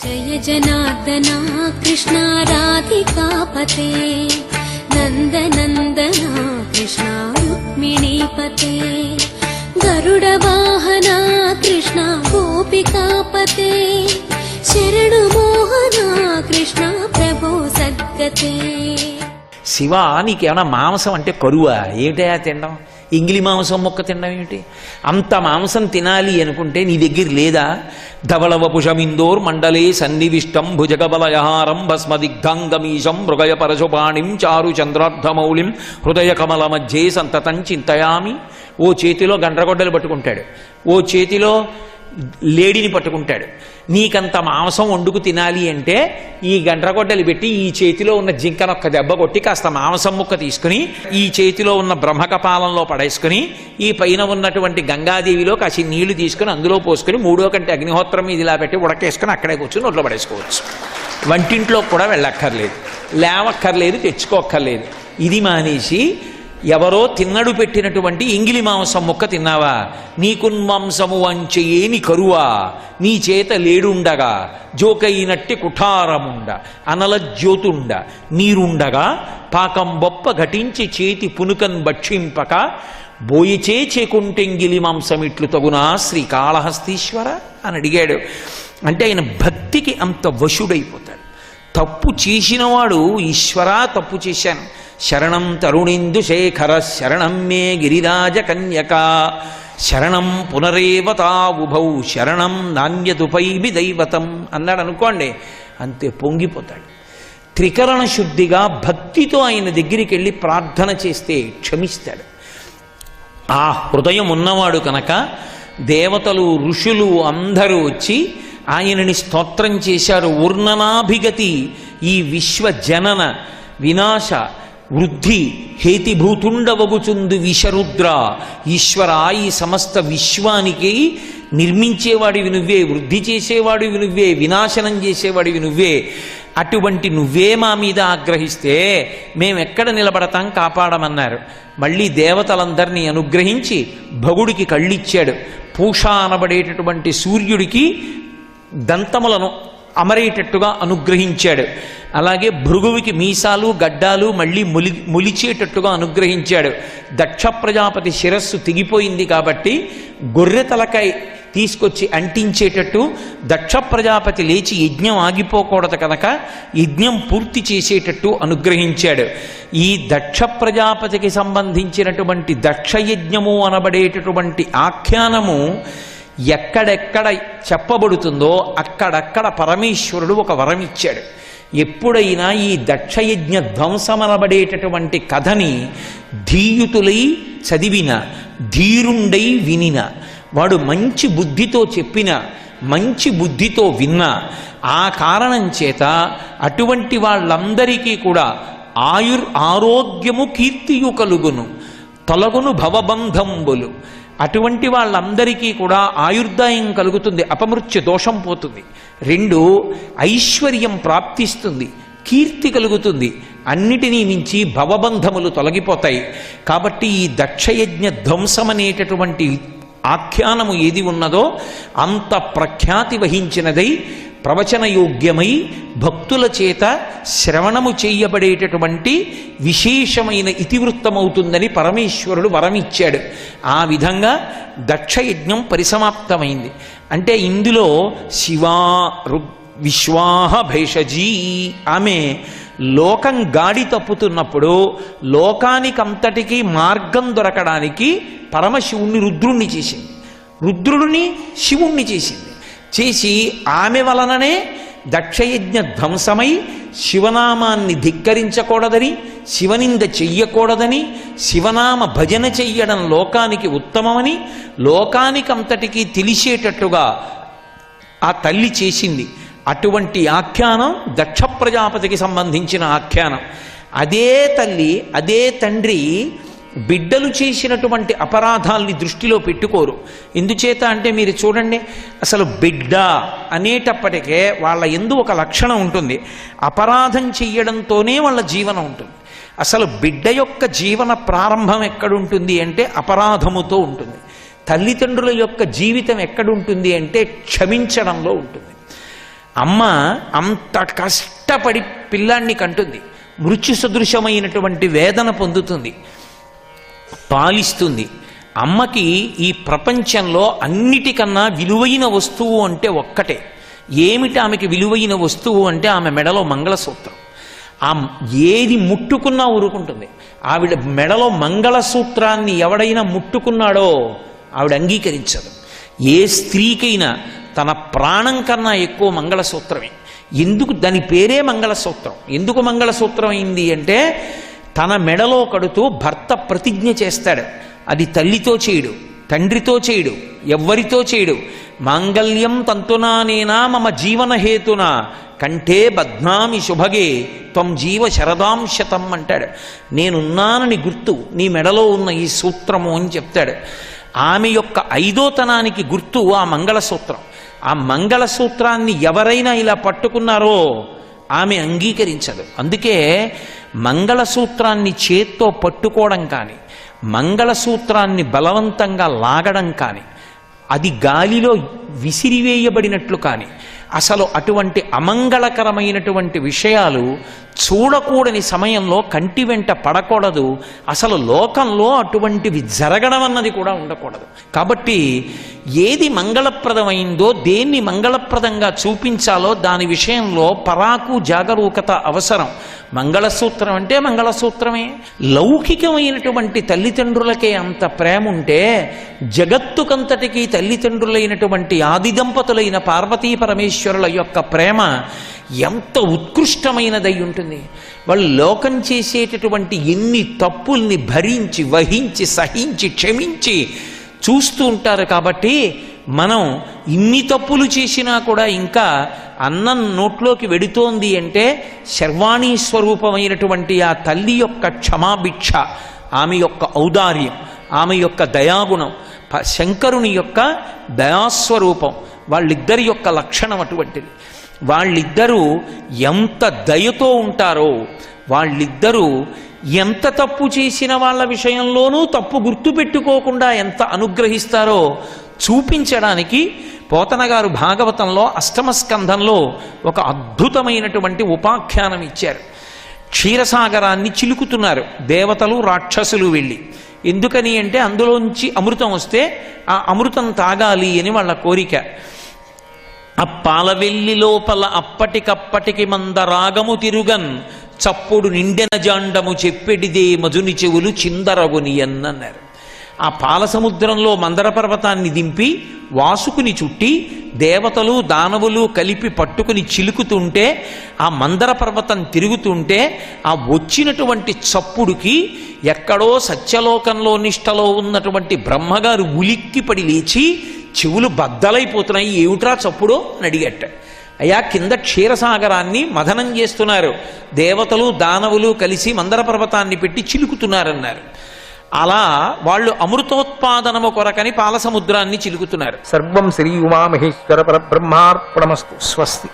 జయ జనార్దనా కృష్ణ రాధికాపతే నందనందనా కృష్ణ రుక్మిణీపతే గరుడ వాహనా కృష్ణ గోపికాపతే శరణు మోహనా కృష్ణ ప్రభో సద్గతే. శివ, నీకేమన్నా మాంసం అంటే కరువా? ఏమిటయా తినడం? ఇంగిలి మాంసం మొక్క తినడం ఏమిటి? అంత మాంసం తినాలి అనుకుంటే నీ దగ్గర లేదా? ధవళవపుషమిందోర్ మండలే సన్నివిష్టం భుజగబలయహారం భస్మదిగ్ధాంగమీశం మృగయ పరశుపాణిం చారు చంద్రార్ధమౌళిం హృదయ కమల మధ్యే సంతతం చింతయామి. ఓ చేతిలో గండ్రగొడ్డలు పట్టుకుంటాడు, ఓ చేతిలో లేడిని పట్టుకుంటాడు. నీకంత మాంసం వండుకు తినాలి అంటే ఈ గండ్రగొడ్డలు పెట్టి ఈ చేతిలో ఉన్న జింకనొక్క దెబ్బ కొట్టి కాస్త మాంసం ముక్క తీసుకుని ఈ చేతిలో ఉన్న బ్రహ్మకపాలంలో పడేసుకుని ఈ పైన ఉన్నటువంటి గంగాదేవిలో కాసి నీళ్లు తీసుకుని అందులో పోసుకుని మూడో కంటే అగ్నిహోత్రం మీద ఇలా పెట్టి ఉడకేసుకుని అక్కడే కూర్చుని నోట్లో పడేసుకోవచ్చు. వంటింట్లో కూడా వెళ్ళక్కర్లేదు, లేవక్కర్లేదు, తెచ్చుకోక్కర్లేదు. ఇది మానేసి ఎవరో తిన్నడు పెట్టినటువంటి ఇంగిలి మాంసం ముక్క తిన్నావా? నీకున్మాంసము వంచేని కరువా, నీ చేత లేడుండగా జోకైనట్టి కుఠారముండ అనల జ్యోతుండ నీరుండగా పాకం బొప్ప ఘటించి చేతి పునుకన్ భక్షింపక బోయిచే చేకుంటెంగిలి మాంసమిట్లు తగునా శ్రీకాళహస్తీశ్వర అని అడిగాడు. అంటే ఆయన భక్తికి అంత వశుడైపోతాడు. తప్పు చేసినవాడు ఈశ్వరా తప్పు చేశాను, శరణం తరుణిందు శేఖర శరణం మే గిరిరాజ కన్యక శరణం పునరేవతావుభౌ శరణం నాణ్యదుపైమి దైవతం అన్నాడు అనుకోండి, అంతే పొంగిపోతాడు. త్రికరణ శుద్ధిగా భక్తితో ఆయన దగ్గరికి వెళ్ళి ప్రార్థన చేస్తే క్షమిస్తాడు. ఆ హృదయం ఉన్నవాడు కనుక దేవతలు ఋషులు అందరూ వచ్చి ఆయనని స్తోత్రం చేశారు. ఊర్ణనాభిగతి, ఈ విశ్వ జనన వినాశ వృద్ధి హేతిభూతుండవగుచుందు విషరుద్ర, ఈశ్వర ఈ సమస్త విశ్వానికి నిర్మించేవాడివి నువ్వే, వృద్ధి చేసేవాడివి నువ్వే, వినాశనం చేసేవాడివి నువ్వే. అటువంటి నువ్వే మా మీద ఆగ్రహిస్తే మేమెక్కడ నిలబడతాం, కాపాడమన్నారు. మళ్ళీ దేవతలందరినీ అనుగ్రహించి భగుడికి కళ్ళిచ్చాడు. పూష అనబడేటటువంటి సూర్యుడికి దంతములను అమరేటట్టుగా అనుగ్రహించాడు. అలాగే భృగువికి మీసాలు గడ్డాలు మళ్ళీ మొలిచేటట్టుగా అనుగ్రహించాడు. దక్ష ప్రజాపతి శిరస్సు తెగిపోయింది కాబట్టి గొర్రె తలకాయ తీసుకొచ్చి అంటించేటట్టు దక్ష ప్రజాపతి లేచి యజ్ఞం ఆగిపోకూడదు కనుక యజ్ఞం పూర్తి చేసేటట్టు అనుగ్రహించాడు. ఈ దక్ష ప్రజాపతికి సంబంధించినటువంటి దక్షయజ్ఞము అనబడేటటువంటి ఆఖ్యానము ఎక్కడెక్కడ చెప్పబడుతుందో అక్కడక్కడ పరమేశ్వరుడు ఒక వరం ఇచ్చాడు. ఎప్పుడైనా ఈ దక్షయజ్ఞ ధ్వంసమనబడేటటువంటి కథని ధీయుతులై చదివిన, ధీరుండై వినిన, వాడు మంచి బుద్ధితో చెప్పిన, మంచి బుద్ధితో విన్నా, ఆ కారణం చేత అటువంటి వాళ్ళందరికీ కూడా ఆరోగ్యము కీర్తియు కలుగును, తొలగును భవబంధంబులు. అటువంటి వాళ్ళందరికీ కూడా ఆయుర్దాయం కలుగుతుంది, అపమృత్యు దోషం పోతుంది. 2 ఐశ్వర్యం ప్రాప్తిస్తుంది, కీర్తి కలుగుతుంది, అన్నిటినీ మించి భవబంధములు తొలగిపోతాయి. కాబట్టి ఈ దక్షయజ్ఞ ధ్వంసమనేటటువంటి ఆఖ్యానము ఏది ఉన్నదో అంత ప్రఖ్యాతి వహించినదై ప్రవచనయోగ్యమై భక్తుల చేత శ్రవణము చేయబడేటటువంటి విశేషమైన ఇతివృత్తమవుతుందని పరమేశ్వరుడు వరమిచ్చాడు. ఆ విధంగా దక్షయజ్ఞం పరిసమాప్తమైంది. అంటే ఇందులో శివా విశ్వాహ భేషజీ ఆమె లోకం గాడి తప్పుతున్నప్పుడు లోకానికంతటికీ మార్గం దొరకడానికి పరమశివుణ్ణి రుద్రుణ్ణి చేసింది, రుద్రుడిని శివుణ్ణి చేసింది. చేసి ఆమె వలననే దక్షయజ్ఞ ధ్వంసమై శివనామాన్ని ధిక్కరించకూడదని, శివనింద చెయ్యకూడదని, శివనామ భజన చెయ్యడం లోకానికి ఉత్తమమని లోకానికంతటికీ తెలిసేటట్టుగా ఆ తల్లి చేసింది. అటువంటి ఆఖ్యానం దక్ష ప్రజాపతికి సంబంధించిన ఆఖ్యానం. అదే తల్లి అదే తండ్రి బిడ్డలు చేసినటువంటి అపరాధాల్ని దృష్టిలో పెట్టుకోరు. ఎందుచేత అంటే మీరు చూడండి, అసలు బిడ్డ అనేటప్పటికే వాళ్ళ యందు ఒక లక్షణం ఉంటుంది, అపరాధం చెయ్యడంతోనే వాళ్ళ జీవనం ఉంటుంది. అసలు బిడ్డ యొక్క జీవన ప్రారంభం ఎక్కడుంటుంది అంటే అపరాధముతో ఉంటుంది. తల్లిదండ్రుల యొక్క జీవితం ఎక్కడుంటుంది అంటే క్షమించడంలో ఉంటుంది. అమ్మ అంత కష్టపడి పిల్లాన్ని కంటుంది, మృత్యు సదృశమైనటువంటి వేదన పొందుతుంది, పాలిస్తుంది. అమ్మకి ఈ ప్రపంచంలో అన్నిటికన్నా విలువైన వస్తువు అంటే ఒక్కటే. ఏమిటి ఆమెకి విలువైన వస్తువు అంటే ఆమె మెడలో మంగళసూత్రం. ఆ ఏది ముట్టుకున్నా ఊరుకుంటుంది. ఆవిడ మెడలో మంగళసూత్రాన్ని ఎవడైనా ముట్టుకున్నాడో ఆవిడ అంగీకరించదు. ఏ స్త్రీకైనా తన ప్రాణం కన్నా ఎక్కువ మంగళసూత్రమే. ఎందుకు దాని పేరే మంగళసూత్రం? ఎందుకు మంగళసూత్రం అయింది అంటే తన మెడలో కడుతూ భర్త ప్రతిజ్ఞ చేస్తాడు. అది తల్లితో చేయడు, తండ్రితో చేయడు, ఎవ్వరితో చేయడు. మాంగళ్యం తంతునానేనా మమ జీవన హేతున కంఠే బధ్నామి శుభగే త్వం జీవ శరదాం శతం అంటాడు. నేనున్నానని గుర్తు నీ మెడలో ఉన్న ఈ సూత్రము అని చెప్తాడు. ఆమె యొక్క ఐదోతనానికి గుర్తు ఆ మంగళసూత్రం. ఆ మంగళసూత్రాన్ని ఎవరైనా ఇలా పట్టుకున్నారో ఆమె అంగీకరించదు. అందుకే మంగళసూత్రాన్ని చేత్తో పట్టుకోవడం కానీ, మంగళసూత్రాన్ని బలవంతంగా లాగడం కానీ, అది గాలిలో విసిరివేయబడినట్లు కానీ, అసలు అటువంటి అమంగళకరమైనటువంటి విషయాలు చూడకూడని సమయంలో కంటి వెంట పడకూడదు. అసలు లోకంలో అటువంటివి జరగడం అన్నది కూడా ఉండకూడదు. కాబట్టి ఏది మంగళప్రదమైందో, దేన్ని మంగళప్రదంగా చూపించాలో దాని విషయంలో పరాకు జాగరూకత అవసరం. మంగళసూత్రం అంటే మంగళసూత్రమే. లౌకికమైనటువంటి తల్లిదండ్రులకే అంత ప్రేమ ఉంటే జగత్తుకంతటికీ తల్లిదండ్రులైనటువంటి ఆది దంపతులైన పార్వతీ పరమేశ్వరుల యొక్క ప్రేమ ఎంత ఉత్కృష్టమైనదై ఉంటుంది. వాళ్ళు లోకం చేసేటటువంటి ఎన్ని తప్పుల్ని భరించి వహించి సహించి క్షమించి చూస్తూ ఉంటారు. కాబట్టి మనం ఇన్ని తప్పులు చేసినా కూడా ఇంకా అన్నం నోట్లోకి వెడుతోంది అంటే శర్వాణీ స్వరూపమైనటువంటి ఆ తల్లి యొక్క క్షమాభిక్ష, ఆమె యొక్క ఔదార్యం, ఆమె యొక్క దయాగుణం, శంకరుని యొక్క దయాస్వరూపం, వాళ్ళిద్దరి యొక్క లక్షణం అటువంటిది. వాళ్ళిద్దరూ ఎంత దయతో ఉంటారో, వాళ్ళిద్దరూ ఎంత తప్పు చేసిన వాళ్ళ విషయంలోనూ తప్పు గుర్తుపెట్టుకోకుండా ఎంత అనుగ్రహిస్తారో చూపించడానికి పోతన గారు భాగవతంలో అష్టమ స్కంధంలో ఒక అద్భుతమైనటువంటి ఉపాఖ్యానం ఇచ్చారు. క్షీరసాగరాన్ని చిలుకుతున్నారు దేవతలు రాక్షసులు వెళ్ళి. ఎందుకని అంటే అందులోంచి అమృతం వస్తే ఆ అమృతం తాగాలి అని వాళ్ళ కోరిక. ఆ పాలవెల్లి లోపల అప్పటికప్పటికి మందరాగము తిరుగన్ చప్పుడు నిండెన జాండము చెప్పెడిదే మధుని చెవులు చిందరగుని అన్నారు. ఆ పాల సముద్రంలో మందర పర్వతాన్ని దింపి వాసుకుని చుట్టి దేవతలు దానవులు కలిపి పట్టుకుని చిలుకుతుంటే ఆ మందర పర్వతం తిరుగుతుంటే ఆ వచ్చినటువంటి చప్పుడుకి ఎక్కడో సత్యలోకంలో నిష్టలో ఉన్నటువంటి బ్రహ్మగారు ఉలిక్కిపడి లేచి చెవులు బద్దలైపోతున్నాయి. ఏమిట్రా చప్పుడు అని అడిగట్ట. అయ్యా, కింద క్షీరసాగరాన్ని మథనం చేస్తున్నారు, దేవతలు దానవులు కలిసి మందర పర్వతాన్ని పెట్టి చిలుకుతున్నారన్నారు. అలా వాళ్ళు అమృతోత్పాదనము కొరకని పాల సముద్రాన్ని చిలుకుతున్నారు. సర్వం శ్రీ ఉమామహేశ్వర పరబ్రహ్మార్పణమస్తు. స్వస్తి.